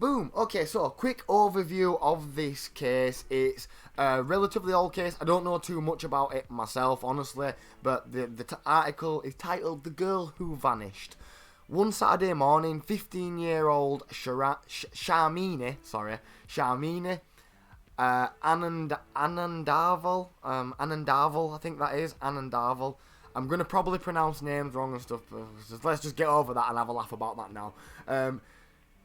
Boom. Okay, so quick overview of this case. It's a relatively old case. I don't know too much about it myself, honestly, but the article is titled "The Girl Who Vanished." One Saturday morning, 15-year-old Sharmini Anandavel, I think that is, Anandavel. I'm going to probably pronounce names wrong and stuff, but let's just get over that and have a laugh about that now.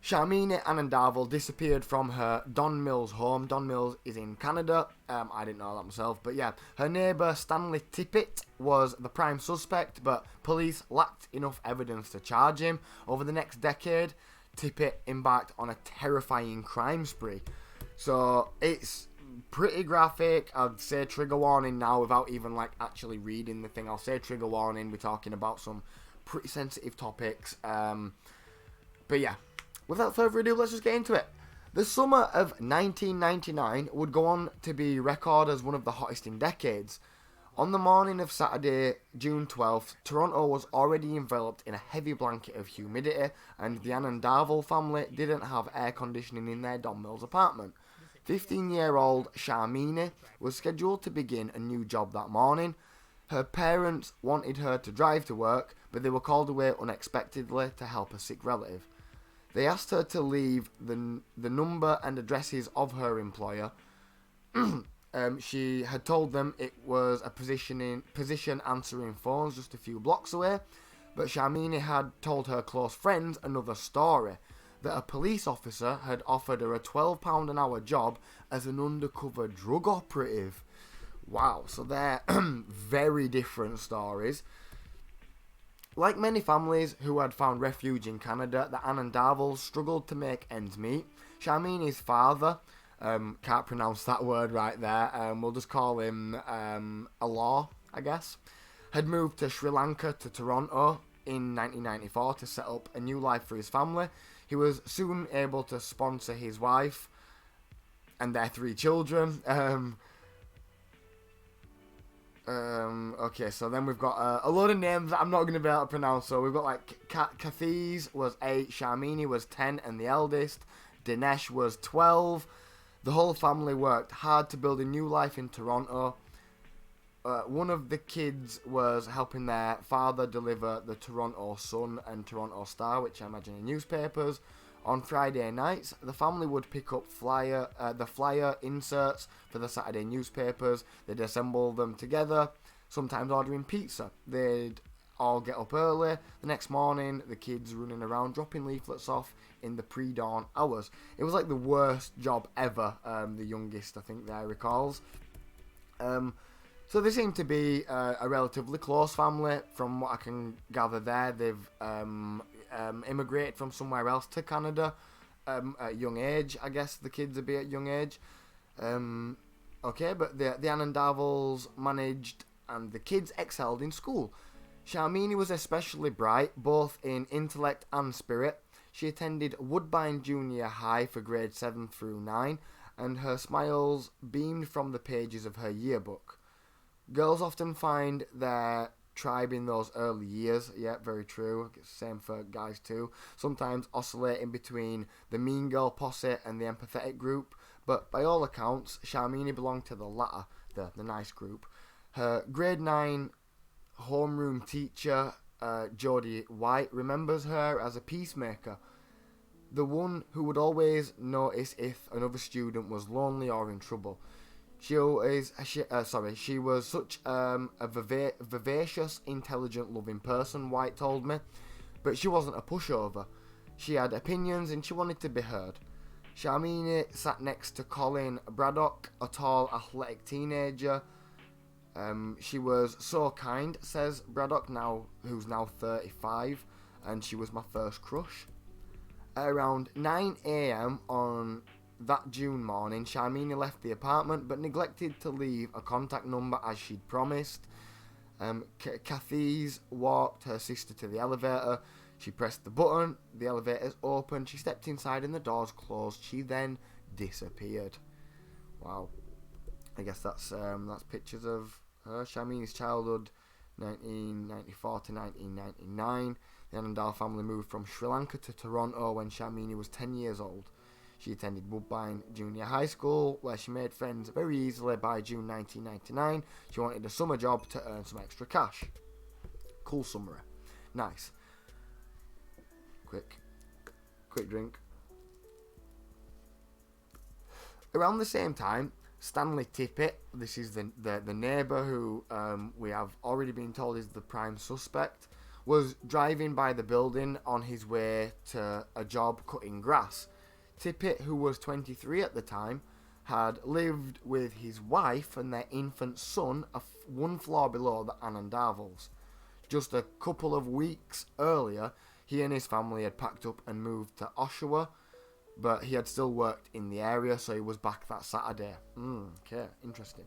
Sharmini Anandavel disappeared from her Don Mills home. Don Mills is in Canada. I didn't know that myself, but yeah. Her neighbour Stanley Tippett was the prime suspect, but police lacked enough evidence to charge him. Over the next decade, Tippett embarked on a terrifying crime spree. So it's pretty graphic. I'd say trigger warning now without even actually reading the thing. I'll say trigger warning. We're talking about some pretty sensitive topics. But yeah. Without further ado, let's just get into it. The summer of 1999 would go on to be recorded as one of the hottest in decades. On the morning of Saturday, June 12th, Toronto was already enveloped in a heavy blanket of humidity, and the Anandavel family didn't have air conditioning in their Don Mills apartment. 15-year-old Sharmini was scheduled to begin a new job that morning. Her parents wanted her to drive to work, but they were called away unexpectedly to help a sick relative. They asked her to leave the number and addresses of her employer. She had told them it was a position answering phones just a few blocks away, but Sharmini had told her close friends another story, that a police officer had offered her a £12 an hour job as an undercover drug operative. Wow, so they're very different stories. Like many families who had found refuge in Canada, the Anandavels struggled to make ends meet. Sharmini's father, can't pronounce that word right there, we'll just call him Allah, I guess, had moved to Sri Lanka to Toronto in 1994 to set up a new life for his family. He was soon able to sponsor his wife and their 3 children. Okay, so then we've got a load of names that I'm not going to be able to pronounce. So we've got Kathiz was 8, Sharmini was 10 and the eldest, Dinesh was 12. The whole family worked hard to build a new life in Toronto. One of the kids was helping their father deliver the Toronto Sun and Toronto Star, which I imagine are newspapers. On Friday nights, the family would pick up the flyer inserts for the Saturday newspapers. They'd assemble them together, sometimes ordering pizza. They'd all get up early. The next morning, the kids running around dropping leaflets off in the pre-dawn hours. It was like the worst job ever, the youngest, I think, there recalls. So they seem to be a relatively close family, from what I can gather there. They've immigrated from somewhere else to Canada at a young age. I guess the kids would be at a young age. Okay, but the Anandavels managed, and the kids excelled in school. Sharmini was especially bright, both in intellect and spirit. She attended Woodbine Junior High for grades 7 through 9, and her smiles beamed from the pages of her yearbook. Girls often find their tribe in those early years. Yeah, very true. Same for guys too. Sometimes oscillating between the mean girl posse and the empathetic group. But by all accounts, Sharmini belonged to the latter, the nice group. Her grade 9 homeroom teacher, Jodie White, remembers her as a peacemaker. The one who would always notice if another student was lonely or in trouble. She was such a vivacious, intelligent, loving person, White told me, but she wasn't a pushover. She had opinions and she wanted to be heard. Sharmini sat next to Colin Braddock, a tall, athletic teenager. She was so kind, says Braddock, who's now 35, and she was my first crush. At around 9 a.m. on that June morning, Sharmini left the apartment but neglected to leave a contact number as she'd promised. Kathiz walked her sister to the elevator. She pressed the button, the elevator's opened, she stepped inside and the doors closed. She then disappeared. Wow. I guess that's pictures of her. Sharmini's childhood, 1994 to 1999. The Anandal family moved from Sri Lanka to Toronto when Sharmini was 10 years old. She attended Woodbine Junior High School, where she made friends very easily. By June 1999, she wanted a summer job to earn some extra cash. Cool summary. Nice. Quick drink. Around the same time, Stanley Tippett, this is the neighbour who we have already been told is the prime suspect, was driving by the building on his way to a job cutting grass. Tippett, who was 23 at the time, had lived with his wife and their infant son one floor below the Anandavels. Just a couple of weeks earlier, he and his family had packed up and moved to Oshawa, but he had still worked in the area, so he was back that Saturday. Okay, interesting.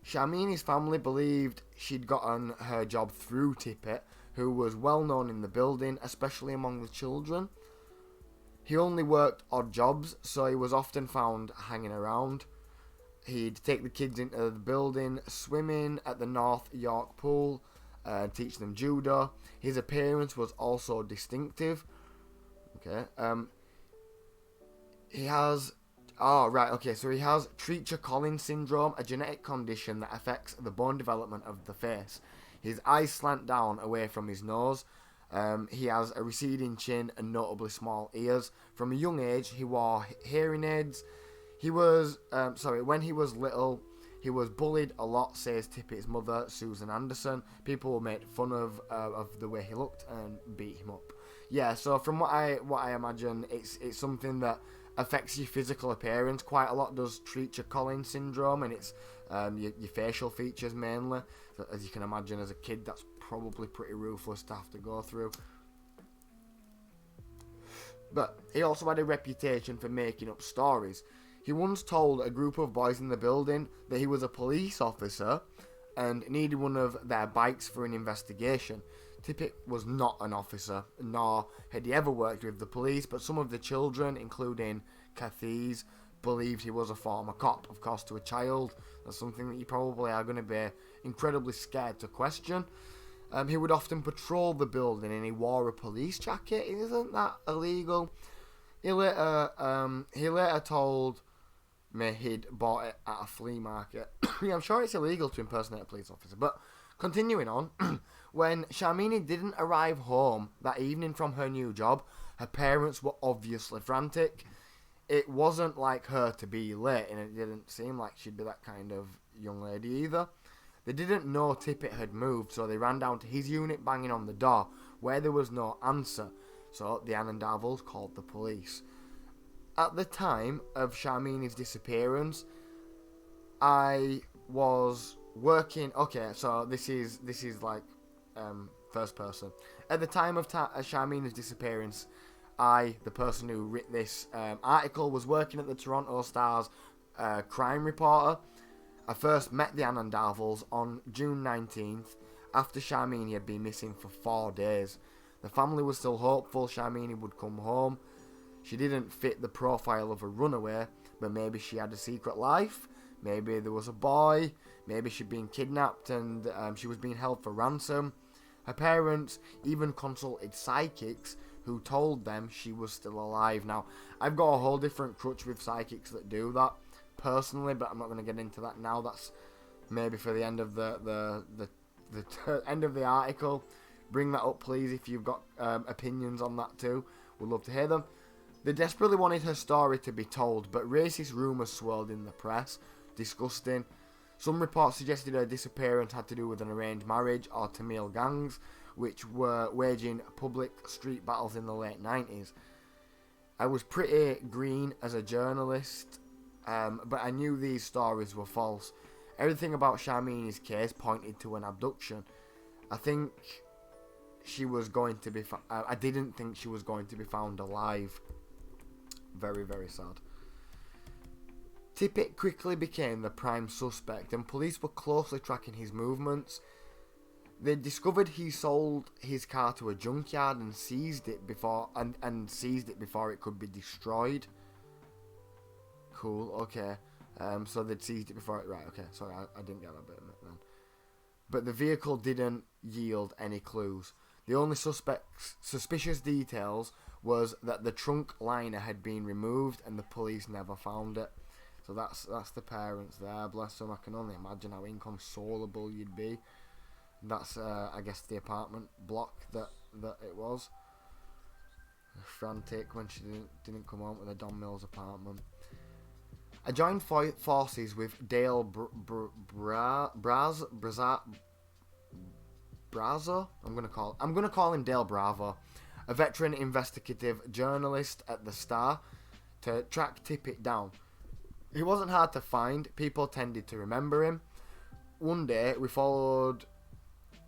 Sharmini's family believed she'd gotten her job through Tippett, who was well known in the building, especially among the children. He only worked odd jobs, so he was often found hanging around. He'd take the kids into the building, swimming at the North York pool, teach them judo. His appearance was also distinctive. Okay. He has... Oh, right, okay, so he has Treacher syndrome, a genetic condition that affects the bone development of the face. His eyes slant down away from his nose. He has a receding chin and notably small ears. From a young age, he wore hearing aids. When he was little, he was bullied a lot, says Tippett's mother, Susan Anderson. People made fun of the way he looked and beat him up. Yeah, so from what I imagine, it's something that affects your physical appearance quite a lot. Does Treacher syndrome, and it's your facial features mainly. So as you can imagine, as a kid, that's probably pretty ruthless to have to go through. But he also had a reputation for making up stories. He once told a group of boys in the building that he was a police officer and needed one of their bikes for an investigation. Tippett was not an officer, nor had he ever worked with the police, but some of the children, including Kathy's, believed he was a former cop. Of course, to a child, that's something that you probably are going to be incredibly scared to question. He would often patrol the building and he wore a police jacket. Isn't that illegal? He later told me he'd bought it at a flea market. Yeah, I'm sure it's illegal to impersonate a police officer. But continuing on, when Sharmini didn't arrive home that evening from her new job, her parents were obviously frantic. It wasn't like her to be late, and it didn't seem like she'd be that kind of young lady either. They didn't know Tippett had moved, so they ran down to his unit banging on the door, where there was no answer. So the Anandavels called the police. At the time of Sharmini's disappearance, I was working... Okay, so this is like first person. At the time of Sharmini's disappearance, I, the person who wrote this article, was working at the Toronto Star's crime reporter. I first met the Anandavels on June 19th, after Sharmini had been missing for 4 days. The family was still hopeful Sharmini would come home. She didn't fit the profile of a runaway, but maybe she had a secret life. Maybe there was a boy. Maybe she'd been kidnapped and she was being held for ransom. Her parents even consulted psychics who told them she was still alive. Now, I've got a whole different crutch with psychics that do that, personally, but I'm not going to get into that now. That's maybe for the end of the end of the article. Bring that up, please, if you've got opinions on that too. We'd love to hear them. They desperately wanted her story to be told, but racist rumours swirled in the press. Disgusting. Some reports suggested her disappearance had to do with an arranged marriage or Tamil gangs, which were waging public street battles in the late 90s. I was pretty green as a journalist, but I knew these stories were false. Everything about Sharmini's case pointed to an abduction. I think she was going to be... I didn't think she was going to be found alive. Very, very sad. Tippett quickly became the prime suspect, and police were closely tracking his movements. They discovered he sold his car to a junkyard and seized it before it could be destroyed. Cool. Okay. So they'd seized it before it. Right. Okay. Sorry, I didn't get that bit of it then. But the vehicle didn't yield any clues. The only suspicious details was that the trunk liner had been removed and the police never found it. So that's the parents there, bless them. I can only imagine how inconsolable you'd be. That's I guess the apartment block that it was. Frantic when she didn't come home to the Don Mills apartment. I joined forces with Dale Brazo. I'm gonna call him Dale Bravo, a veteran investigative journalist at the Star, to track Tippett down. He wasn't hard to find. People tended to remember him. One day we followed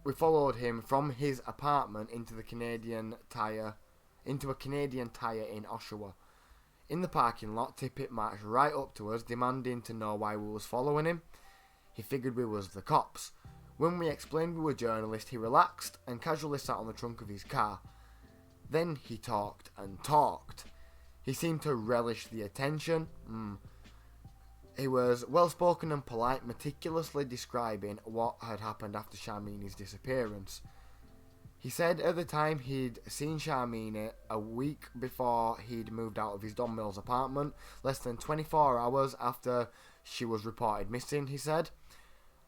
him from his apartment into a Canadian Tire in Oshawa. In the parking lot, Tippett marched right up to us, demanding to know why we was following him. He figured we was the cops. When we explained we were journalists, he relaxed and casually sat on the trunk of his car. Then he talked and talked. He seemed to relish the attention. He was well-spoken and polite, meticulously describing what had happened after Sharmini's disappearance. He said at the time he'd seen Sharmini a week before he'd moved out of his Don Mills apartment, less than 24 hours after she was reported missing, he said.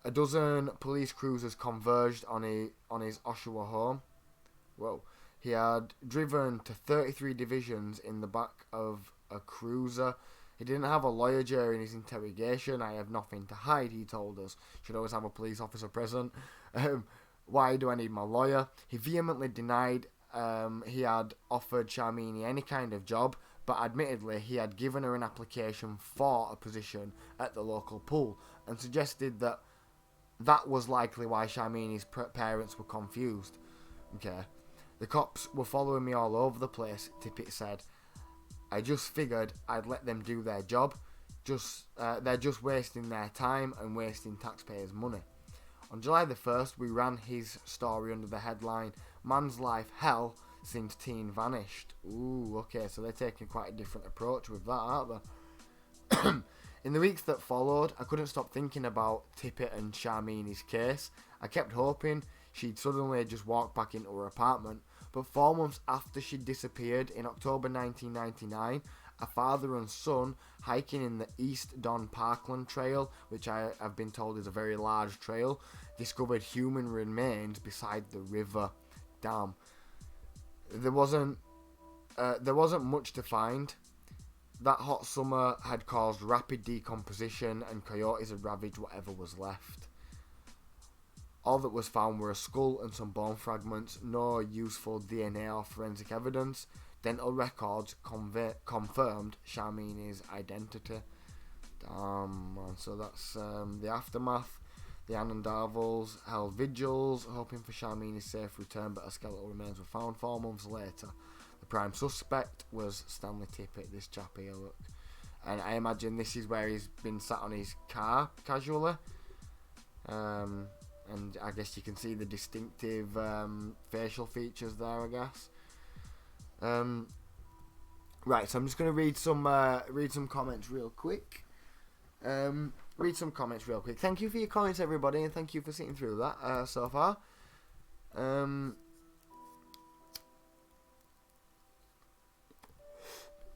A dozen police cruisers converged on his Oshawa home. Whoa. He had driven to 33 divisions in the back of a cruiser. He didn't have a lawyer during his interrogation. I have nothing to hide, he told us. Should always have a police officer present. Why do I need my lawyer? He vehemently denied he had offered Sharmini any kind of job, but admittedly he had given her an application for a position at the local pool and suggested that was likely why Sharmini's parents were confused. Okay. The cops were following me all over the place, Tippett said. I just figured I'd let them do their job. They're just wasting their time and wasting taxpayers' money. On July the 1st, we ran his story under the headline, Man's Life Hell Since Teen Vanished. Ooh, okay, so they're taking quite a different approach with that, aren't they? In the weeks that followed, I couldn't stop thinking about Tippett and Sharmini's case. I kept hoping she'd suddenly just walk back into her apartment, but 4 months after she'd disappeared, in October 1999, a father and son hiking in the East Don Parkland Trail, which I have been told is a very large trail, discovered human remains beside the river. Damn. There wasn't much to find. That hot summer had caused rapid decomposition and coyotes had ravaged whatever was left. All that was found were a skull and some bone fragments, no useful DNA or forensic evidence. Dental records confirmed Sharmini's identity. Damn, man. So that's the aftermath. The Anandavels held vigils, hoping for Sharmini's safe return, but her skeletal remains were found 4 months later. The prime suspect was Stanley Tippett, this chap here, look. And I imagine this is where he's been sat on his car, casually. And I guess you can see the distinctive facial features there, I guess. Right, so I'm just going to read some comments real quick. Thank you for your comments, everybody, and thank you for sitting through that so far.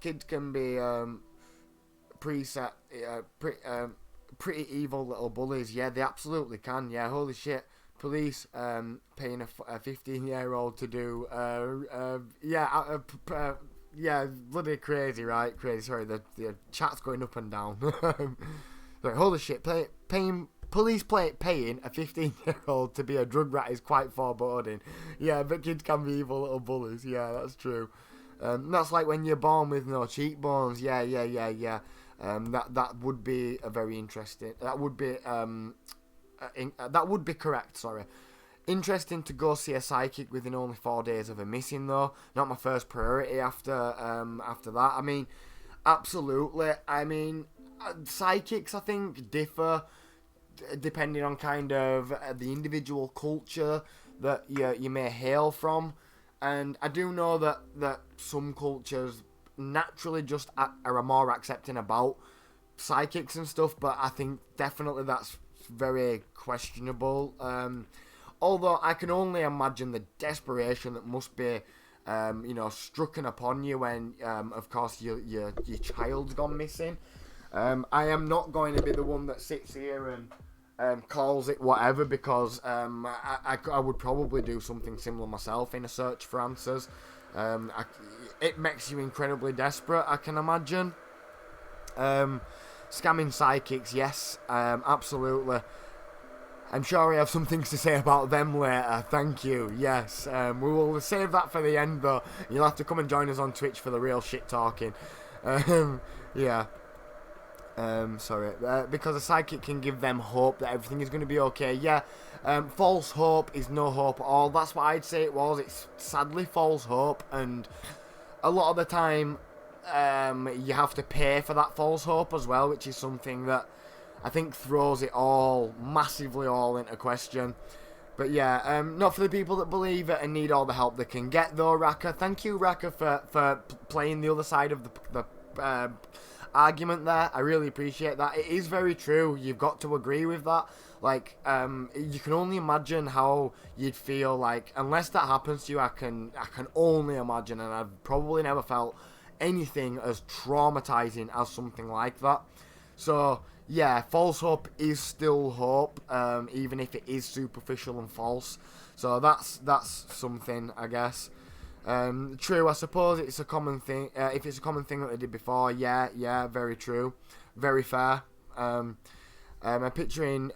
Kids can be pretty evil little bullies. Yeah, they absolutely can. Yeah, holy shit. Police paying a 15-year-old to do bloody crazy, right? Crazy. Sorry, the chat's going up and down. Right, holy shit. Paying a 15-year-old to be a drug rat is quite foreboding. Yeah, but kids can be evil little bullies. Yeah, that's true. That's like when you're born with no cheekbones. Yeah. That would be a very interesting. That would be correct. Sorry. Interesting to go see a psychic within only 4 days of a missing, though. Not my first priority after that. I mean, absolutely. I mean, psychics, I think, differ depending on kind of the individual culture that you may hail from. And I do know that some cultures naturally just are more accepting about psychics and stuff, but I think definitely that's very questionable. Although I can only imagine the desperation that must be strucken upon you when, of course, your child's gone missing. I am not going to be the one that sits here and calls it whatever, because I would probably do something similar myself in a search for answers. It makes you incredibly desperate, I can imagine. Scamming psychics, yes, absolutely. I'm sure I have some things to say about them later. Thank you. Yes. We will save that for the end, though. You'll have to come and join us on Twitch for the real shit talking. Yeah. Sorry. Because a psychic can give them hope that everything is going to be okay. Yeah. False hope is no hope at all. That's what I'd say it was. It's sadly false hope, and a lot of the time, you have to pay for that false hope as well, which is something that I think throws it all massively all into question. But yeah, not for the people that believe it and need all the help they can get, though, Raka. Thank you, Raka, for playing the other side of the argument there. I really appreciate that. It is very true. You've got to agree with that. Like, you can only imagine how you'd feel, like, unless that happens to you, I can only imagine, and I've probably never felt anything as traumatizing as something like that. So yeah, false hope is still hope, even if it is superficial and false. So that's something, I guess. True, I suppose it's a common thing. If it's a common thing that they did before, yeah, very true, very fair. I'm picturing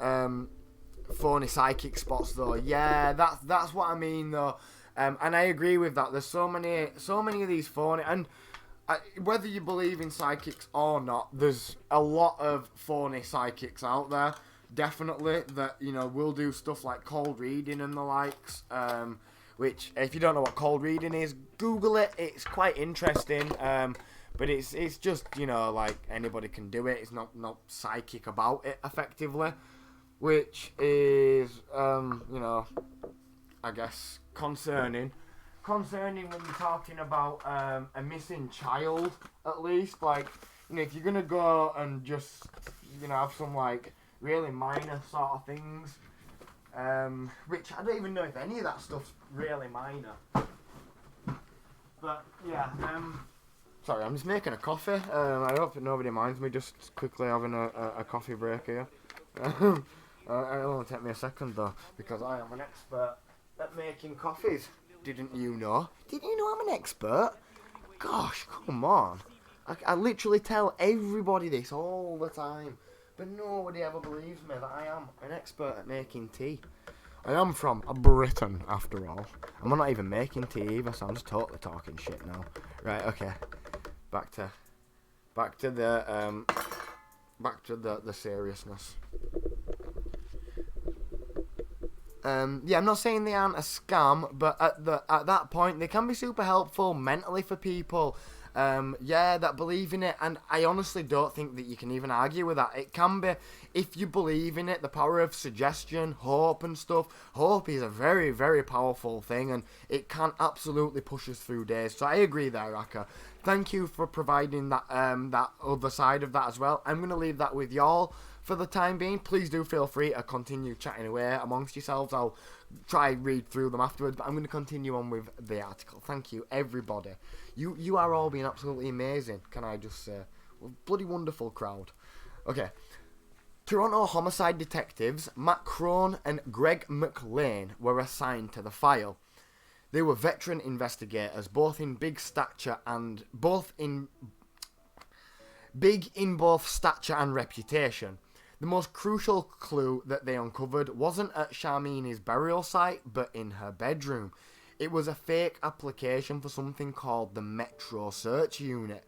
phony psychic spots, though. Yeah, that's what I mean, though. And I agree with that. There's so many of these phony, and whether you believe in psychics or not, there's a lot of phony psychics out there, definitely, that, will do stuff like cold reading and the likes, which, if you don't know what cold reading is, Google it. It's quite interesting, but it's just, like, anybody can do it. It's not psychic about it, effectively, which is, I guess, concerning when you're talking about a missing child, at least. Like, if you're gonna go and just, have some, like, really minor sort of things, which I don't even know if any of that stuff's really minor. But yeah, sorry, I'm just making a coffee. I hope nobody minds me just quickly having a coffee break here. It'll only take me a second, though, because I am an expert at making coffees. Didn't you know? Didn't you know I'm an expert? Gosh, come on. I literally tell everybody this all the time, but nobody ever believes me that I am an expert at making tea. I am from Britain, after all. I'm not even making tea either, so I'm just totally talking shit now. Right, okay. Back to the seriousness. Yeah, I'm not saying they aren't a scam, but at that point, they can be super helpful mentally for people. That believe in it, and I honestly don't think that you can even argue with that. It can be, if you believe in it, the power of suggestion, hope and stuff. Hope is a very, very powerful thing, and it can absolutely push us through days. So I agree there, Raka. Thank you for providing that that other side of that as well. I'm going to leave that with y'all for the time being. Please do feel free to continue chatting away amongst yourselves. I'll try and read through them afterwards, but I'm going to continue on with the article. Thank you, everybody. You are all being absolutely amazing, can I just say. Bloody wonderful crowd. Okay. Toronto homicide detectives Matt Crone and Greg McLean were assigned to the file. They were veteran investigators, both in both stature and reputation. The most crucial clue that they uncovered wasn't at Sharmini's burial site, but in her bedroom. It was a fake application for something called the Metro Search Unit.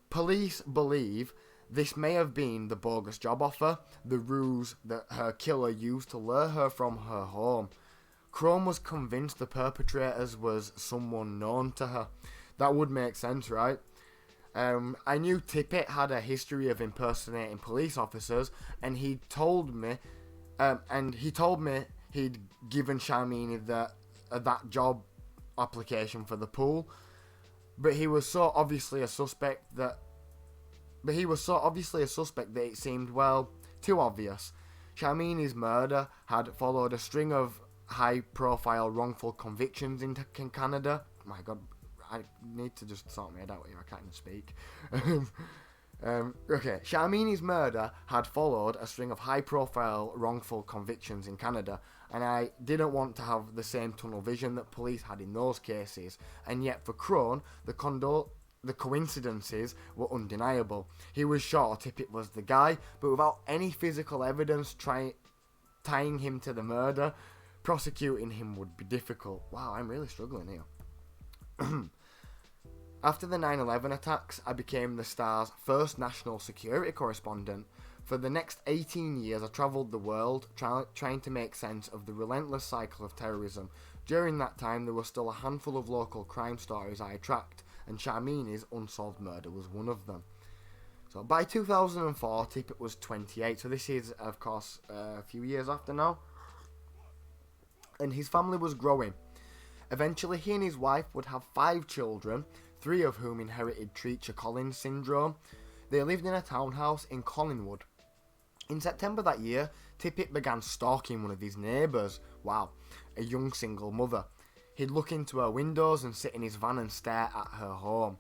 Police believe this may have been the bogus job offer, the ruse that her killer used to lure her from her home. Crone was convinced the perpetrators was someone known to her. That would make sense, right? I knew Tippett had a history of impersonating police officers, and he told me he'd given Sharmini that job application for the pool, but he was so obviously a suspect that it seemed, well, too obvious. Sharmini's murder had followed a string of high-profile wrongful convictions in Canada. My God, I need to just sort my head out here. I can't even speak. Okay, Sharmini's murder had followed a string of high-profile wrongful convictions in Canada, and I didn't want to have the same tunnel vision that police had in those cases. And yet, for Crone, the coincidences were undeniable. He was sure Tippett was the guy, but without any physical evidence tying him to the murder, prosecuting him would be difficult. Wow, I'm really struggling here. After the 9/11 attacks, I became the Star's first national security correspondent. For the next 18 years, I travelled the world trying to make sense of the relentless cycle of terrorism. During that time, there were still a handful of local crime stories I tracked, and Sharmini's unsolved murder was one of them. So by 2004, Tippett was 28, so this is, of course, a few years after now. And his family was growing. Eventually, he and his wife would have 5 children, 3 of whom inherited Treacher syndrome. They lived in a townhouse in Collingwood. In September that year, Tippett began stalking one of his neighbours. Wow, a young single mother. He'd look into her windows and sit in his van and stare at her home.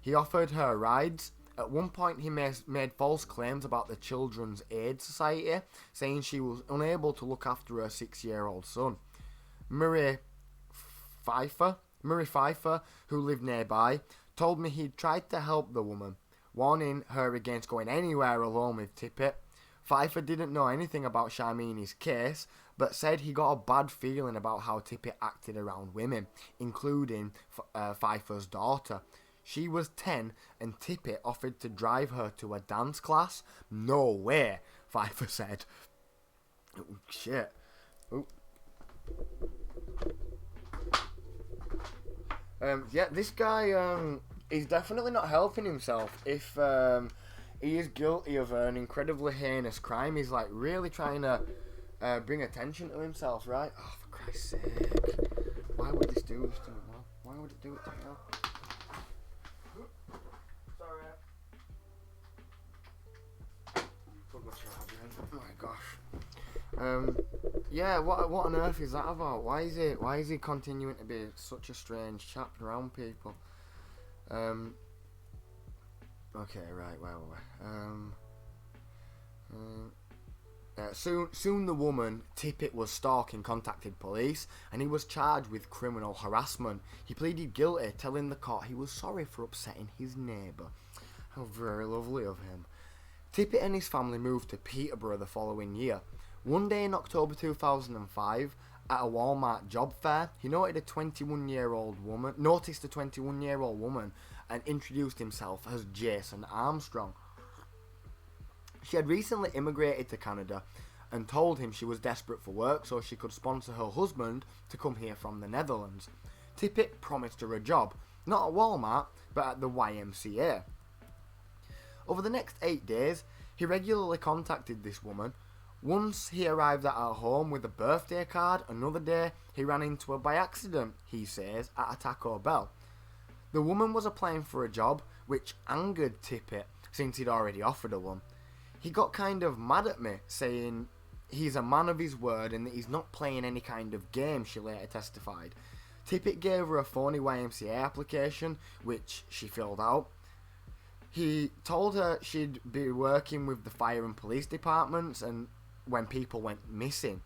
He offered her rides. At one point, he made false claims about the Children's Aid Society, saying she was unable to look after her 6-year-old son. Murray Pfeiffer, who lived nearby, told me he'd tried to help the woman, warning her against going anywhere alone with Tippett. Pfeiffer didn't know anything about Sharmini's case, but said he got a bad feeling about how Tippett acted around women, including Pfeiffer's daughter. She was 10, and Tippett offered to drive her to a dance class. No way, Pfeiffer said. Oh, shit. Oh. Yeah, this guy, he's definitely not helping himself. If he is guilty of an incredibly heinous crime, he's like really trying to bring attention to himself, right? Oh, for Christ's sake. Why would this do this to me, man? Why would it do it to me now? Sorry. Put my charger in. Oh my gosh. Yeah, what on earth is that about? Why is he continuing to be such a strange chap around people? Okay, right, where were we? Soon the woman Tippett was stalking contacted police, and he was charged with criminal harassment. He pleaded guilty, telling the court he was sorry for upsetting his neighbour. How very lovely of him. Tippett and his family moved to Peterborough the following year. One day in October 2005, at a Walmart job fair, he noticed a 21-year-old woman and introduced himself as Jason Armstrong. She had recently immigrated to Canada and told him she was desperate for work so she could sponsor her husband to come here from the Netherlands. Tippett promised her a job, not at Walmart, but at the YMCA. Over the next 8 days, he regularly contacted this woman. Once he arrived at her home with a birthday card, another day he ran into her by accident, he says, at a Taco Bell. The woman was applying for a job, which angered Tippett since he'd already offered her one. He got kind of mad at me, saying he's a man of his word and that he's not playing any kind of game, she later testified. Tippett gave her a phony YMCA application, which she filled out. He told her she'd be working with the fire and police departments and when people went missing.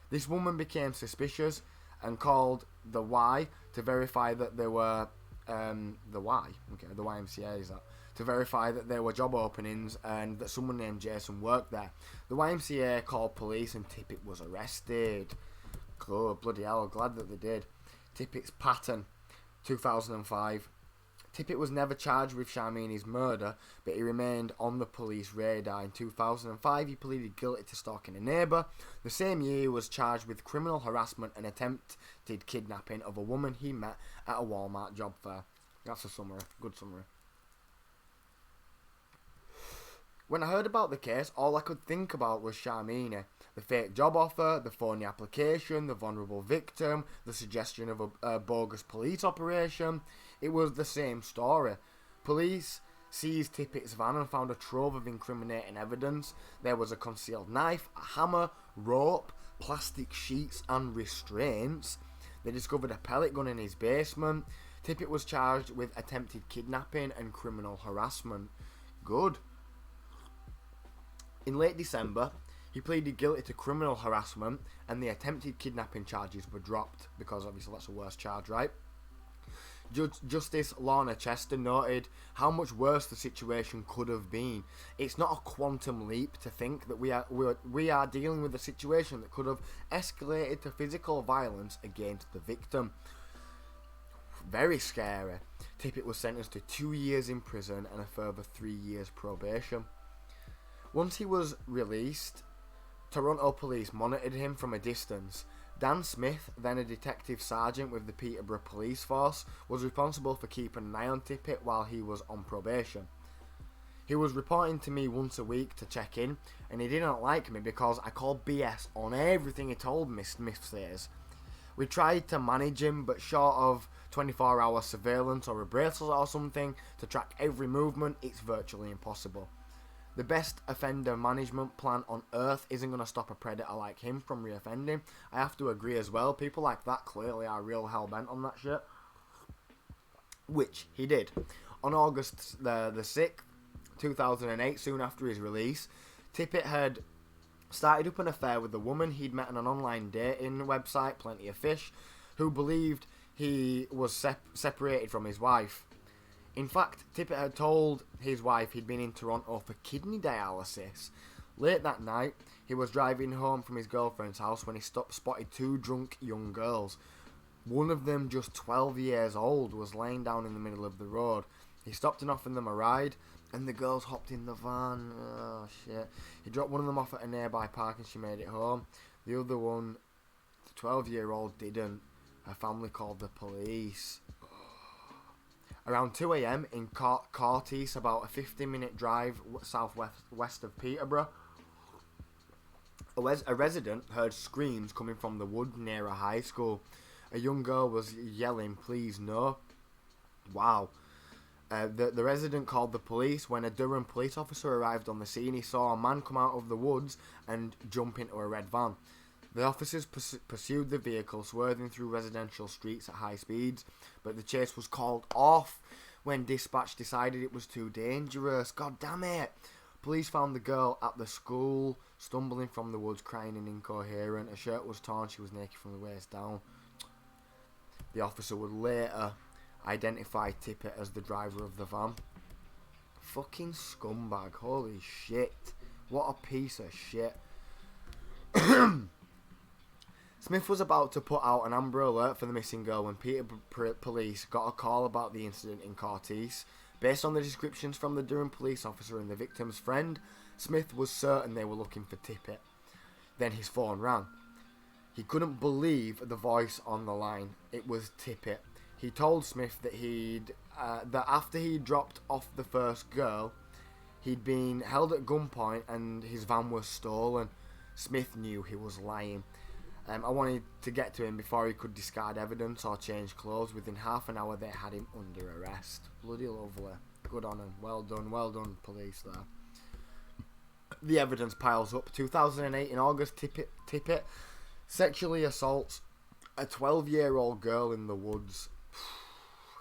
This woman became suspicious and called the Y to verify that there were the YMCA is that, to verify that there were job openings and that someone named Jason worked there. The YMCA called police and Tippett was arrested. Good, bloody hell, glad that they did. Tippett's pattern, 2005. Tippett was never charged with Sharmini's murder, but he remained on the police radar. In 2005, he pleaded guilty to stalking a neighbour. The same year, he was charged with criminal harassment and attempted kidnapping of a woman he met at a Walmart job fair. That's a summary. Good summary. When I heard about the case, all I could think about was Sharmini. The fake job offer, the phony application, the vulnerable victim, the suggestion of a bogus police operation. It was the same story. Police seized Tippett's van and found a trove of incriminating evidence. There was a concealed knife, a hammer, rope, plastic sheets and restraints. They discovered a pellet gun in his basement. Tippett was charged with attempted kidnapping and criminal harassment. Good. In late December, he pleaded guilty to criminal harassment, and the attempted kidnapping charges were dropped, because obviously that's the worst charge, right? Justice Lorna Chester noted how much worse the situation could have been. It's not a quantum leap to think that we are dealing with a situation that could have escalated to physical violence against the victim. Very scary. Tippett was sentenced to 2 years in prison and a further 3 years probation. Once he was released, Toronto police monitored him from a distance. Dan Smith, then a detective sergeant with the Peterborough Police Force, was responsible for keeping an eye on Tippett while he was on probation. He was reporting to me once a week to check in, and he didn't like me because I called BS on everything he told me, Smith says. We tried to manage him, but short of 24-hour surveillance or a bracelet or something to track every movement, it's virtually impossible. The best offender management plan on earth isn't going to stop a predator like him from reoffending. I have to agree as well. People like that clearly are real hell-bent on that shit. Which he did. On August the 6th, 2008, soon after his release, Tippett had started up an affair with a woman he'd met on an online dating website, Plenty of Fish, who believed he was separated from his wife. In fact, Tippett had told his wife he'd been in Toronto for kidney dialysis. Late that night, he was driving home from his girlfriend's house when he spotted 2 drunk young girls. One of them, just 12 years old, was laying down in the middle of the road. He stopped and offered them a ride, and the girls hopped in the van. Oh, shit. He dropped one of them off at a nearby park and she made it home. The other one, the 12-year-old, didn't. Her family called the police. Around 2 a.m. in Courtice, about a 15-minute drive southwest of Peterborough, a resident heard screams coming from the wood near a high school. A young girl was yelling, "Please no." Wow. The resident called the police. When a Durham police officer arrived on the scene, he saw a man come out of the woods and jump into a red van. The officers pursued the vehicle, swerving through residential streets at high speeds, but the chase was called off when dispatch decided it was too dangerous. God damn it! Police found the girl at the school, stumbling from the woods, crying and incoherent. Her shirt was torn, she was naked from the waist down. The officer would later identify Tippett as the driver of the van. Fucking scumbag, holy shit. What a piece of shit. Smith was about to put out an Amber Alert for the missing girl when Peterborough police got a call about the incident in Courtice. Based on the descriptions from the Durham police officer and the victim's friend, Smith was certain they were looking for Tippett. Then his phone rang. He couldn't believe the voice on the line. It was Tippett. He told Smith that that after he dropped off the first girl, he'd been held at gunpoint and his van was stolen. Smith knew he was lying. I wanted to get to him before he could discard evidence or change clothes. Within half an hour, they had him under arrest. Bloody lovely. Good on him. Well done, police there. The evidence piles up. 2008, in August, Tippett sexually assaults a 12-year-old girl in the woods,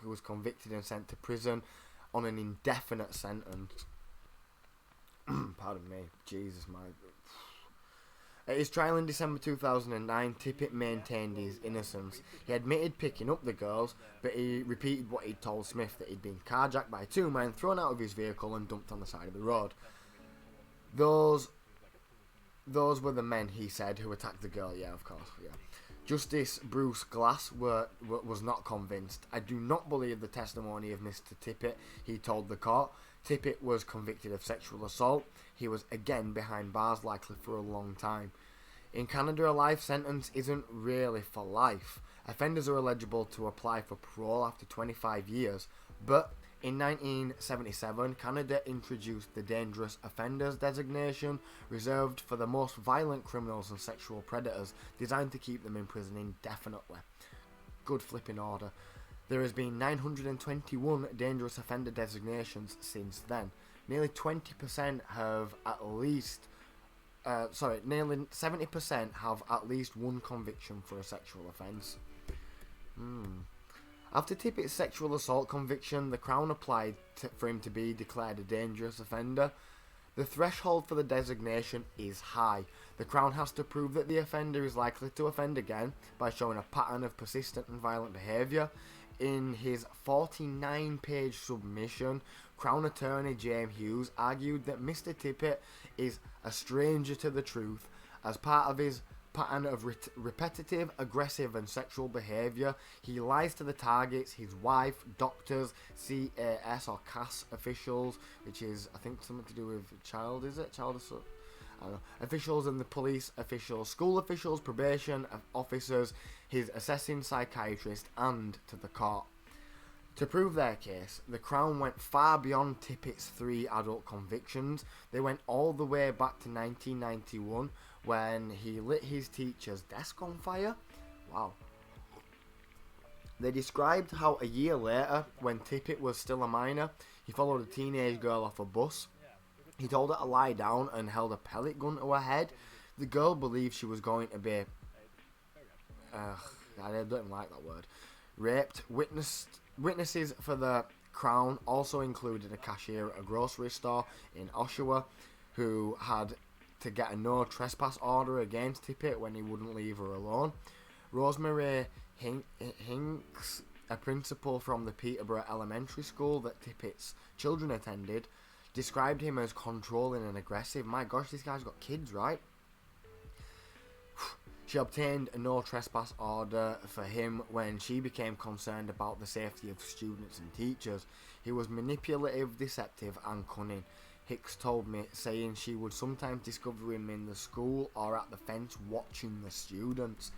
who was convicted and sent to prison on an indefinite sentence. Pardon me. Jesus, my... At his trial in December 2009, Tippett maintained his innocence. He admitted picking up the girls, but he repeated what he'd told Smith, that he'd been carjacked by 2 men, thrown out of his vehicle and dumped on the side of the road. Those were the men, he said, who attacked the girl. Yeah, of course, yeah. Justice Bruce Glass was not convinced. "I do not believe the testimony of Mr. Tippett," he told the court. Tippett was convicted of sexual assault. He was again behind bars, likely for a long time. In Canada, a life sentence isn't really for life. Offenders are eligible to apply for parole after 25 years, but in 1977, Canada introduced the Dangerous Offenders designation, reserved for the most violent criminals and sexual predators, designed to keep them in prison indefinitely. Good flipping order. There has been 921 dangerous offender designations since then. Nearly 20% have at least nearly 70% have at least one conviction for a sexual offence. After Tippett's sexual assault conviction, the Crown applied for him to be declared a dangerous offender. The threshold for the designation is high. The Crown has to prove that the offender is likely to offend again by showing a pattern of persistent and violent behaviour. In his 49-page submission, Crown Attorney James Hughes argued that Mr. Tippett is a stranger to the truth. As part of his pattern of repetitive, aggressive and sexual behaviour, he lies to the targets, his wife, doctors, CAS or CAS officials, which is, I think, something to do with child, is it? Child assault? I don't know. Officials and the police officials, school officials, probation officers, his assessing psychiatrist, and to the court. To prove their case, the Crown went far beyond Tippett's 3 adult convictions. They went all the way back to 1991 when he lit his teacher's desk on fire. Wow. They described how a year later, when Tippett was still a minor, he followed a teenage girl off a bus. He told her to lie down and held a pellet gun to her head. The girl believed she was going to be... I don't even like that word. Raped. Witnesses for the Crown also included a cashier at a grocery store in Oshawa who had to get a no trespass order against Tippett when he wouldn't leave her alone. Rosemary Hinks, a principal from the Peterborough Elementary School that Tippett's children attended, described him as controlling and aggressive. My gosh, this guy's got kids, right? She obtained a no trespass order for him when she became concerned about the safety of students and teachers. He was manipulative, deceptive and cunning, Hicks told me, saying she would sometimes discover him in the school or at the fence watching the students.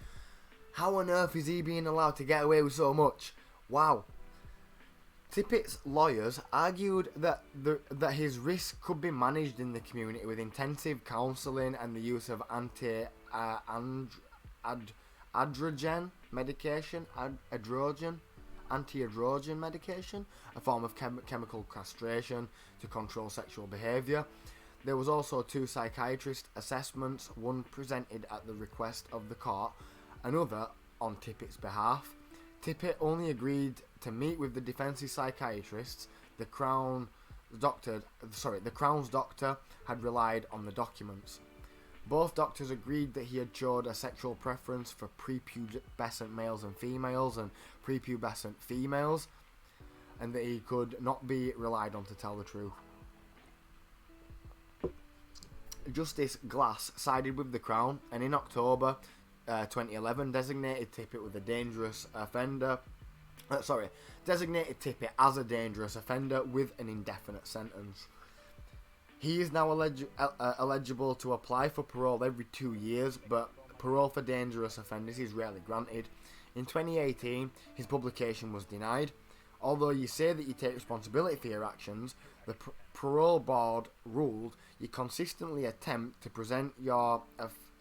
How on earth is he being allowed to get away with so much? Wow. Tippett's lawyers argued that his risk could be managed in the community with intensive counselling and the use of anti-androgen medication, anti-androgen medication, a form of chemical castration to control sexual behaviour. There was also 2 psychiatrist assessments, one presented at the request of the court, another on Tippett's behalf. Tippett only agreed to meet with the defence's psychiatrists. The Crown's doctor had relied on the documents. Both doctors agreed that he had showed a sexual preference for prepubescent males and females and prepubescent females, and that he could not be relied on to tell the truth. Justice Glass sided with the Crown, and in October 2011 designated Tippett as a dangerous offender with an indefinite sentence. He is now eligible to apply for parole every 2 years, but parole for dangerous offenders is rarely granted. In 2018, his publication was denied. Although you say that you take responsibility for your actions, the parole board ruled you consistently attempt to present your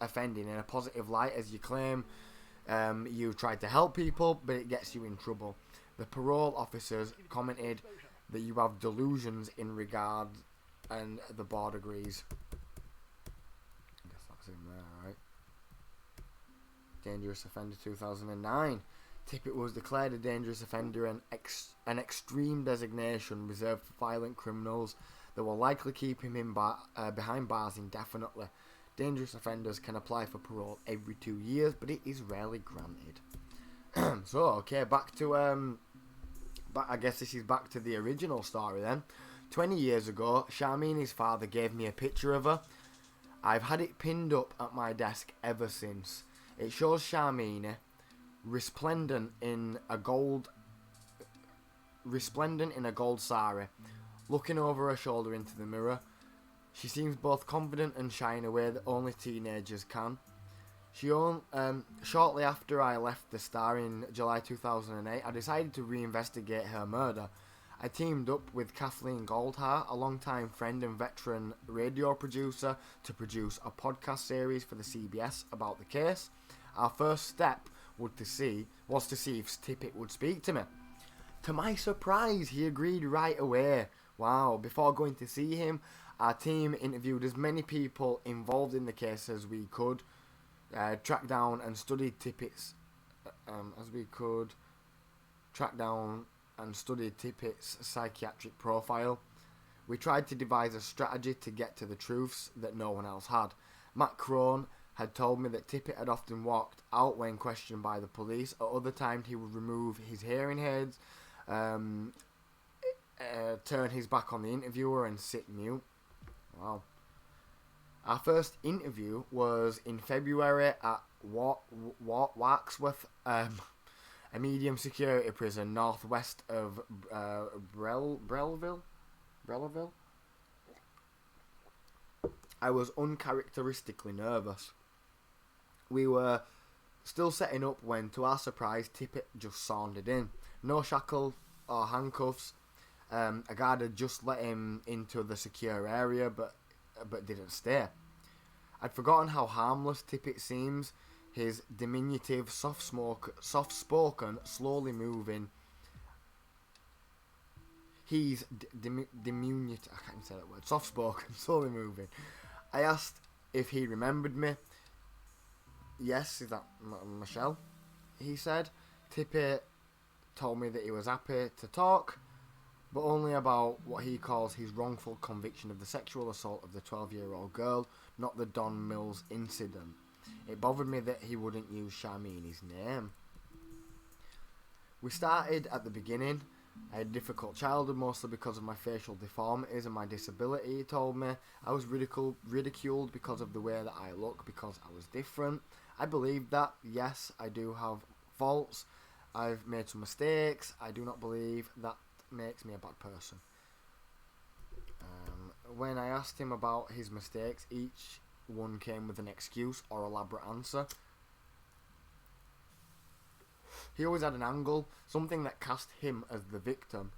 offending in a positive light as you claim you tried to help people, but it gets you in trouble. The parole officers commented that you have delusions in regard, and the board agrees. I guess that's in there, right? Dangerous offender 2009. Tippett was declared a dangerous offender and an extreme designation reserved for violent criminals that will likely keep him behind bars indefinitely. Dangerous offenders can apply for parole every 2 years, but it is rarely granted. So, okay, back to I guess this is back to the original story then. 20 years ago, Sharmini's father gave me a picture of her. I've had it pinned up at my desk ever since. It shows Sharmini resplendent in a gold sari, looking over her shoulder into the mirror. She seems both confident and shy in a way that only teenagers can. Shortly after I left the Star in July 2008, I decided to reinvestigate her murder. I teamed up with Kathleen Goldhart, a longtime friend and veteran radio producer, to produce a podcast series for the CBS about the case. Our first step was to see if Tippett would speak to me. To my surprise, he agreed right away. Wow. Before going to see him, our team interviewed as many people involved in the case as we could, tracked down and studied Tippett's psychiatric profile. We tried to devise a strategy to get to the truths that no one else had. Matt Crone had told me that Tippett had often walked out when questioned by the police. At other times he would remove his hearing aids, turn his back on the interviewer and sit mute. Wow. Our first interview was in February at Waxworth, a medium security prison northwest of Brelville. I was uncharacteristically nervous. We were still setting up when, to our surprise, Tippett just sauntered in. No shackle or handcuffs. A guard had just let him into the secure area, but didn't stay. I'd forgotten how harmless Tippett seems. His diminutive, soft-spoken, slowly moving. He's diminutive. I can't say that word. Soft-spoken, slowly moving. I asked if he remembered me. Yes, is that Michelle? He said. Tippett told me that he was happy to talk, but only about what he calls his wrongful conviction of the sexual assault of the 12-year-old girl, not the Don Mills incident. It bothered me that he wouldn't use Sharmini's name. We started at the beginning. I had a difficult childhood, mostly because of my facial deformities and my disability, he told me. I was ridiculed because of the way that I look, because I was different. I believe that. Yes, I do have faults. I've made some mistakes. I do not believe that makes me a bad person. When I asked him about his mistakes, each one came with an excuse or elaborate answer. He always had an angle, something that cast him as the victim.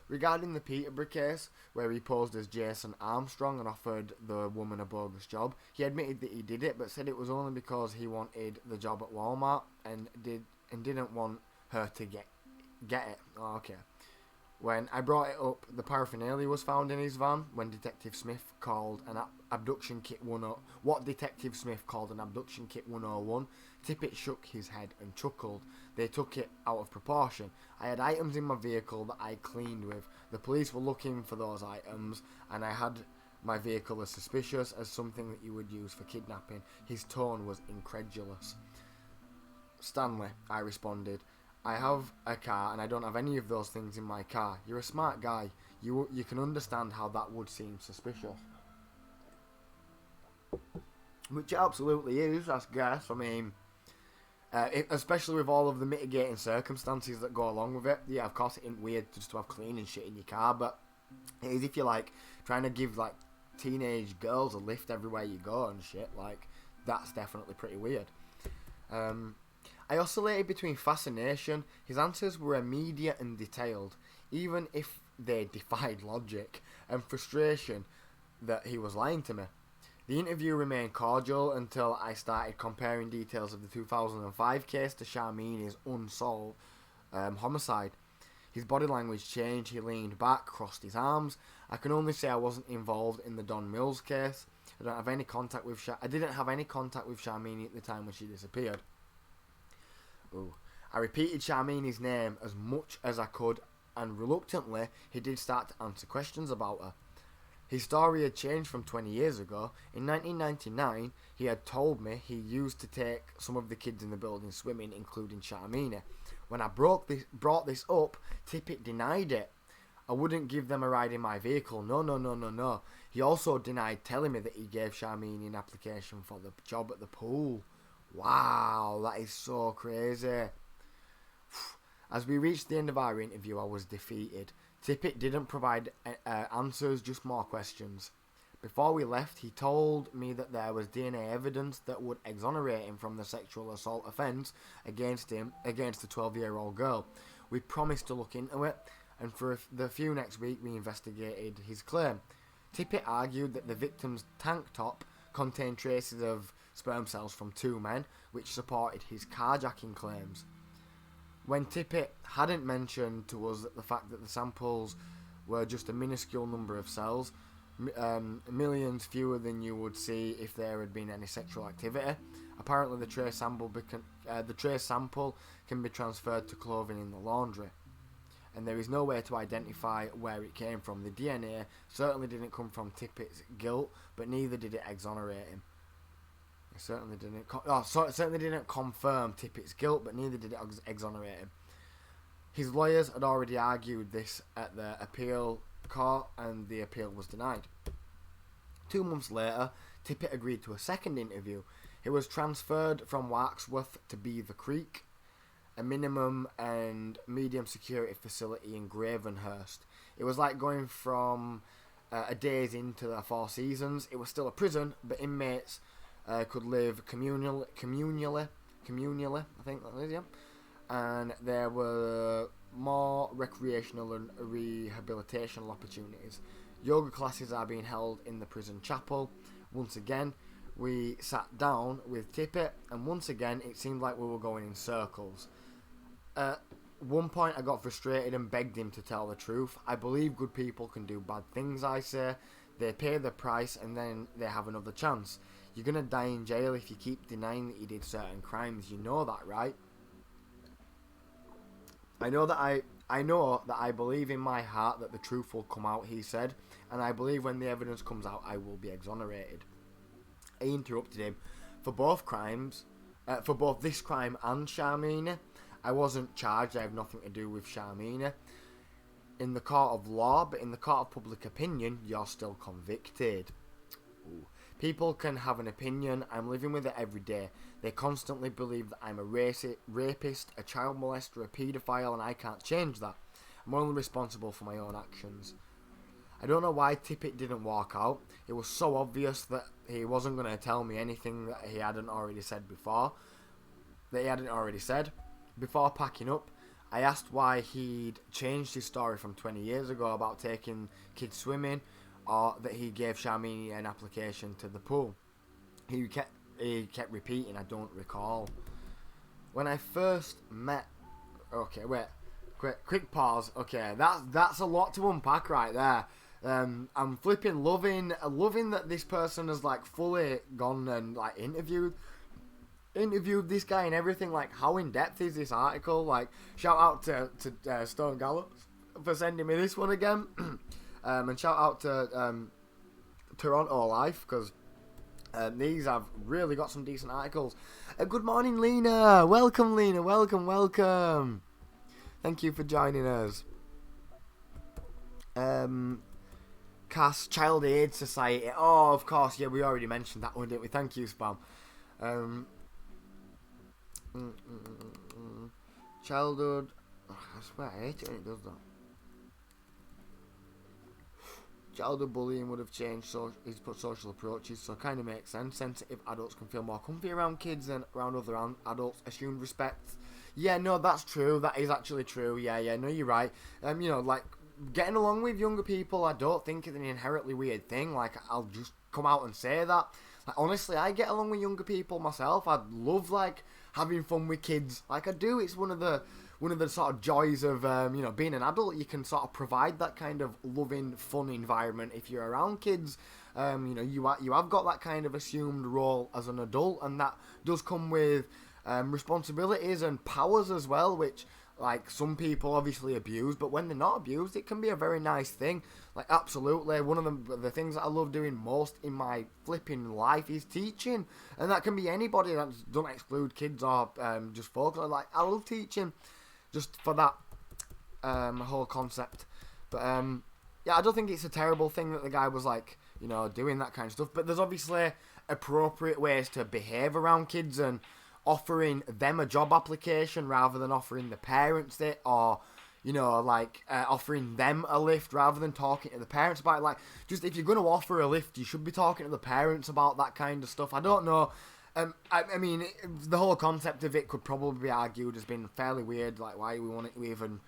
Regarding the Peterborough case, where he posed as Jason Armstrong and offered the woman a bogus job, he admitted that he did it, but said it was only because he wanted the job at Walmart and didn't want her to get it. Oh, okay. When I brought it up, the paraphernalia was found in his van when Detective Smith called an abduction kit 10. What Detective Smith called an abduction kit 101. Tippett shook his head and chuckled. They took it out of proportion. I had items in my vehicle that I cleaned with. The police were looking for those items, and I had my vehicle as suspicious as something that you would use for kidnapping. His tone was incredulous. Stanley, I responded. I have a car and I don't have any of those things in my car. You're a smart guy. You can understand how that would seem suspicious. Which it absolutely is, I guess. I mean, especially with all of the mitigating circumstances that go along with it. Yeah, of course it ain't weird just to have cleaning shit in your car, but it is if you're like trying to give like teenage girls a lift everywhere you go and shit. Like, that's definitely pretty weird. I oscillated between fascination. His answers were immediate and detailed, even if they defied logic, and frustration that he was lying to me. The interview remained cordial until I started comparing details of the 2005 case to Sharmini's unsolved homicide. His body language changed. He leaned back, crossed his arms. I can only say I wasn't involved in the Don Mills case. I didn't have any contact with Sharmini at the time when she disappeared. Ooh. I repeated Sharmini's name as much as I could, and reluctantly he did start to answer questions about her. His story had changed from 20 years ago. In 1999, he had told me he used to take some of the kids in the building swimming, including Sharmini. When I brought this up, Tippett denied it. I wouldn't give them a ride in my vehicle. No. He also denied telling me that he gave Sharmini an application for the job at the pool. Wow, that is so crazy. As we reached the end of our interview, I was defeated. Tippett didn't provide answers, just more questions. Before we left, he told me that there was DNA evidence that would exonerate him from the sexual assault offence against the 12-year-old girl. We promised to look into it, and for the few next week we investigated his claim. Tippett argued that the victim's tank top contained traces of sperm cells from two men, which supported his carjacking claims. when Tippett hadn't mentioned to us the fact that the samples were just a minuscule number of cells, millions fewer than you would see if there had been any sexual activity. Apparently, the trace sample can be transferred to clothing in the laundry, and there is no way to identify where it came from. The DNA certainly didn't come from Tippett's guilt, but neither did it exonerate him. It certainly didn't confirm Tippett's guilt, but neither did it exonerate him. His lawyers had already argued this at the appeal court, and the appeal was denied. 2 months later, Tippett agreed to a second interview. He was transferred from Waxworth to Beaver Creek, a minimum and medium security facility in Gravenhurst. It was like going from a days into the Four Seasons. It was still a prison, but inmates could live communally, I think that is, yeah. And there were more recreational and rehabilitational opportunities. Yoga classes are being held in the prison chapel. Once again, we sat down with Tippett, and once again, it seemed like we were going in circles. At one point, I got frustrated and begged him to tell the truth. I believe good people can do bad things, I say. They pay the price, and then they have another chance. You're going to die in jail if you keep denying that you did certain crimes. You know that, right? I know that I believe in my heart that the truth will come out, he said, and I believe when the evidence comes out, I will be exonerated. I interrupted him. For both this crime and Sharmini, I wasn't charged. I have nothing to do with Sharmini. In the court of law, but in the court of public opinion, you're still convicted. Ooh. People can have an opinion. I'm living with it every day. They constantly believe that I'm a rapist, a child molester, a paedophile, and I can't change that. I'm only responsible for my own actions. I don't know why Tippett didn't walk out. It was so obvious that he wasn't going to tell me anything that he hadn't already said before. Before packing up, I asked why he'd changed his story from 20 years ago about taking kids swimming, or that he gave Sharmini an application to the pool. He kept repeating, I don't recall. When I first met... Okay, wait. Quick pause. Okay, that's a lot to unpack right there. I'm flipping loving that this person has like fully gone and like interviewed this guy and everything. Like, how in depth is this article? Like, shout out to Stone Gallops for sending me this one again. And shout out to Toronto Life, because these have really got some decent articles. Good morning, Lena. Welcome, Lena. Welcome. Thank you for joining us. Cass, Child Aid Society. Oh, of course. Yeah, we already mentioned that one, didn't we? Thank you, Spam. Childhood. I swear, I hate it when it does that. Childhood bullying would have changed, so he's put social approaches, so it kind of makes sense. Sensitive adults can feel more comfy around kids than around other adults. Assumed respect. Yeah, no, that's true. That is actually true. Yeah, no, you're right. Like, getting along with younger people, I don't think is an inherently weird thing. Like, I'll just come out and say that. Like, honestly, I get along with younger people myself. I love, like, having fun with kids. Like, I do. It's one of the sort of joys of, being an adult. You can sort of provide that kind of loving, fun environment if you're around kids. You have got that kind of assumed role as an adult, and that does come with responsibilities and powers as well, which, like, some people obviously abuse, but when they're not abused, it can be a very nice thing. Like, absolutely, one of the things that I love doing most in my flipping life is teaching, and that can be anybody. That don't exclude kids or just folks. Like, I love teaching just for that whole concept. But yeah, I don't think it's a terrible thing that the guy was, like, doing that kind of stuff, but there's obviously appropriate ways to behave around kids, and offering them a job application rather than offering the parents it, or offering them a lift rather than talking to the parents about it. Like, just if you're going to offer a lift, you should be talking to the parents about that kind of stuff. I don't know. I mean, the whole concept of it could probably be argued as being fairly weird. Like, why you even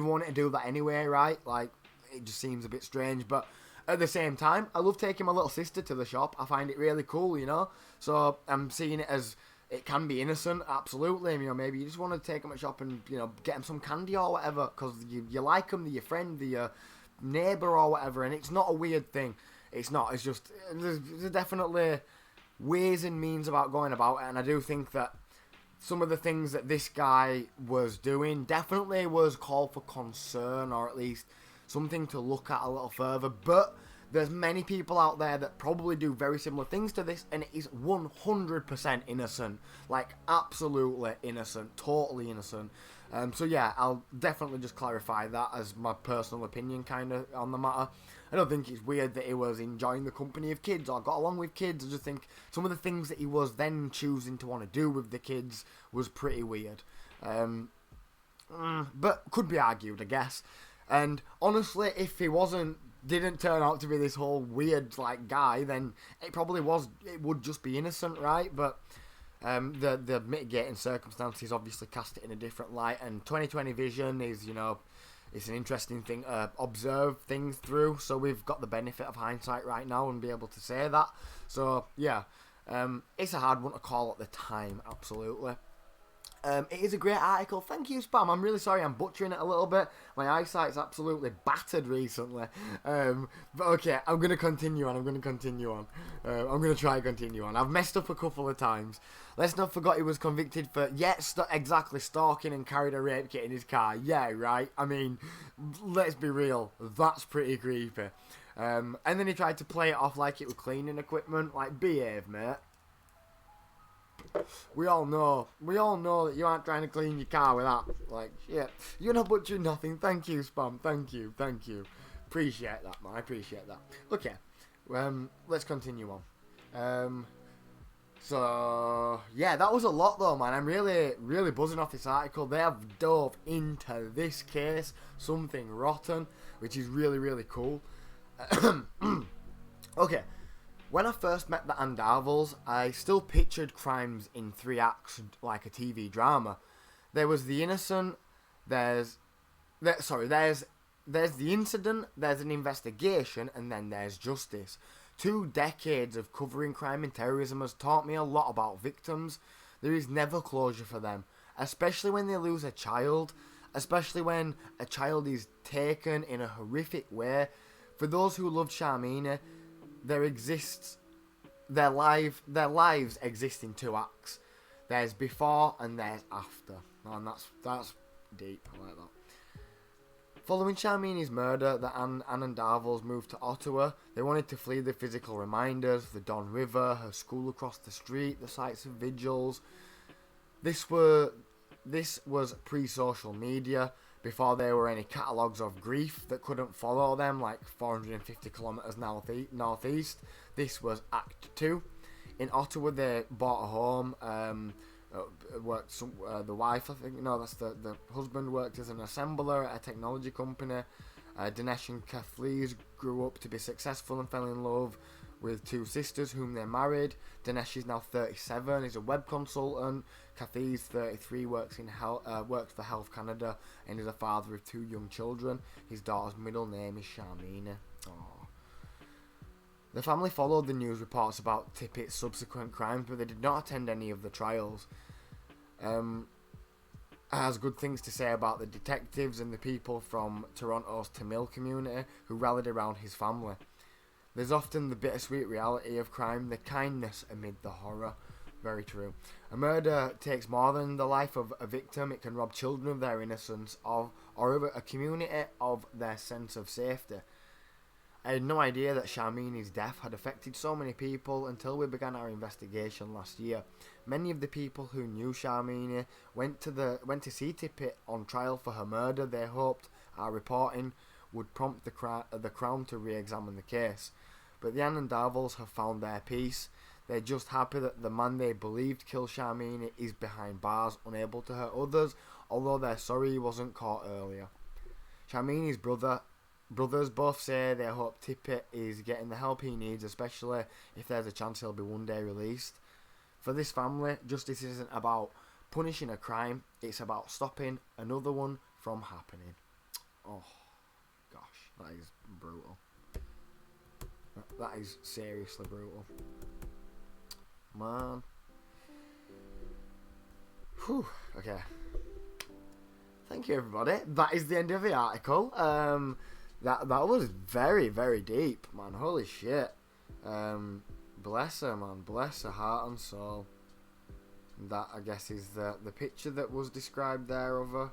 want to do that anyway, right? Like, it just seems a bit strange. But at the same time, I love taking my little sister to the shop. I find it really cool, So I'm seeing it as it can be innocent, absolutely. You know, maybe you just want to take them to shop and, you know, get them some candy or whatever because you like them, they're your friend, they're your neighbour or whatever, and it's not a weird thing. It's not. It's just there's definitely ways and means about going about it, and I do think that some of the things that this guy was doing definitely was call for concern, or at least something to look at a little further. But there's many people out there that probably do very similar things to this, and it is 100% innocent. Like, absolutely innocent. Totally innocent. So yeah, I'll definitely just clarify that as my personal opinion kind of on the matter. I don't think it's weird that he was enjoying the company of kids or got along with kids. I just think some of the things that he was then choosing to want to do with the kids was pretty weird. But could be argued, I guess. And honestly, if he didn't turn out to be this whole weird like guy, then it would just be innocent, right? But the mitigating circumstances obviously cast it in a different light, and 2020 vision is, you know, it's an interesting thing to observe things through, so we've got the benefit of hindsight right now and be able to say that. So yeah, it's a hard one to call at the time, absolutely. It is a great article. Thank you, Spam. I'm really sorry I'm butchering it a little bit. My eyesight's absolutely battered recently. But okay, I'm going to continue on. I'm going to try to continue on. I've messed up a couple of times. Let's not forget he was convicted for, exactly, stalking and carried a rape kit in his car. Yeah, right. I mean, let's be real. That's pretty creepy. And then he tried to play it off like it was cleaning equipment. Like, behave, mate. We all know that you aren't trying to clean your car with that. Like, shit. You're not butchering nothing. Thank you, Spam. Thank you. Appreciate that, man. I appreciate that. Okay. Let's continue on. So, yeah, that was a lot, though, man. I'm really, really buzzing off this article. They have dove into this case, something rotten, which is really, really cool. Okay. When I first met the Andavels, I still pictured crimes in 3 acts like a TV drama. There was the innocent, there's the incident, there's an investigation, and then there's justice. 2 decades of covering crime and terrorism has taught me a lot about victims. There is never closure for them, especially when they lose a child, especially when a child is taken in a horrific way. For those who loved Sharmini, their lives exist in 2 acts. There's before and there's after. And that's deep. I like that. Following Sharmini's murder, the Anandavels moved to Ottawa. They wanted to flee the physical reminders, the Don River, her school across the street, the sights of vigils. This was pre-social media, before there were any catalogues of grief that couldn't follow them, like 450 kilometres northeast. This was Act 2. In Ottawa, they bought a home, the wife, I think, no, that's the husband, worked as an assembler at a technology company. Dinesh and Kathleen grew up to be successful and fell in love with 2 sisters whom they married. Dinesh is now 37, he's a web consultant. Kathy's 33, works for Health Canada, and is a father of 2 young children. His daughter's middle name is Sharmini. Aww. The family followed the news reports about Tippet's subsequent crimes, but they did not attend any of the trials. Has good things to say about the detectives and the people from Toronto's Tamil community who rallied around his family. There's often the bittersweet reality of crime, the kindness amid the horror. Very true. A murder takes more than the life of a victim. It can rob children of their innocence, or a community of their sense of safety. I had no idea that Sharmini's death had affected so many people until we began our investigation last year. Many of the people who knew Sharmini went to see Tippett on trial for her murder. They hoped our reporting would prompt the Crown to re-examine the case. But the Anandavels have found their peace. They're just happy that the man they believed killed Sharmini is behind bars, unable to hurt others, although they're sorry he wasn't caught earlier. Sharmini's brothers both say they hope Tippett is getting the help he needs, especially if there's a chance he'll be one day released. For this family, justice isn't about punishing a crime, it's about stopping another one from happening. Oh, gosh, that is brutal. That is seriously brutal. Man. Whew, okay. Thank you, everybody. That is the end of the article. That was very, very deep, man. Holy shit. Bless her, man. Bless her heart and soul. That, I guess, is the picture that was described there of her.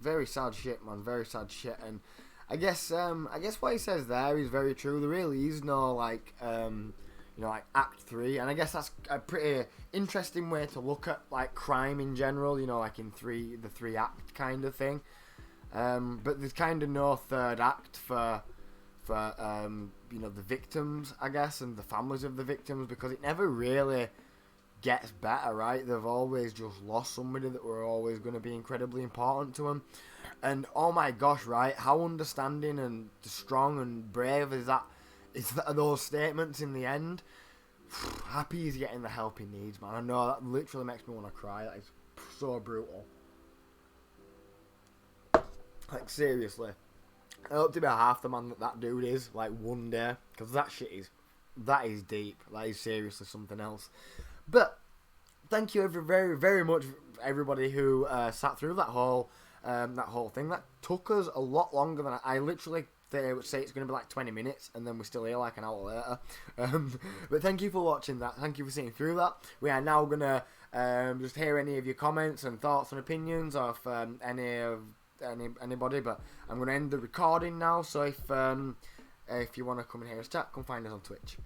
Very sad shit, man. Very sad shit. And I guess what he says there is very true. There really is no, like, like Act 3. And I guess that's a pretty interesting way to look at, like, crime in general, like in the 3-act kind of thing. But there's kind of no third act for the victims, I guess, and the families of the victims, because it never really gets better, right? They've always just lost somebody that were always going to be incredibly important to them. And oh my gosh, right? How understanding and strong and brave is that those statements in the end? Happy he's getting the help he needs, man. I know that literally makes me want to cry. That is so brutal. Like, seriously. I hope to be half the man that dude is, like, one day. Because that is deep. That is seriously something else. But, thank you very, very much, everybody who sat through that whole thing. That took us a lot longer than I literally would say it's going to be like 20 minutes, and then we're still here like an hour later. But thank you for watching that. Thank you for seeing through that. We are now going to just hear any of your comments and thoughts and opinions of anybody, but I'm going to end the recording now, so if you want to come and hear us chat, come find us on Twitch.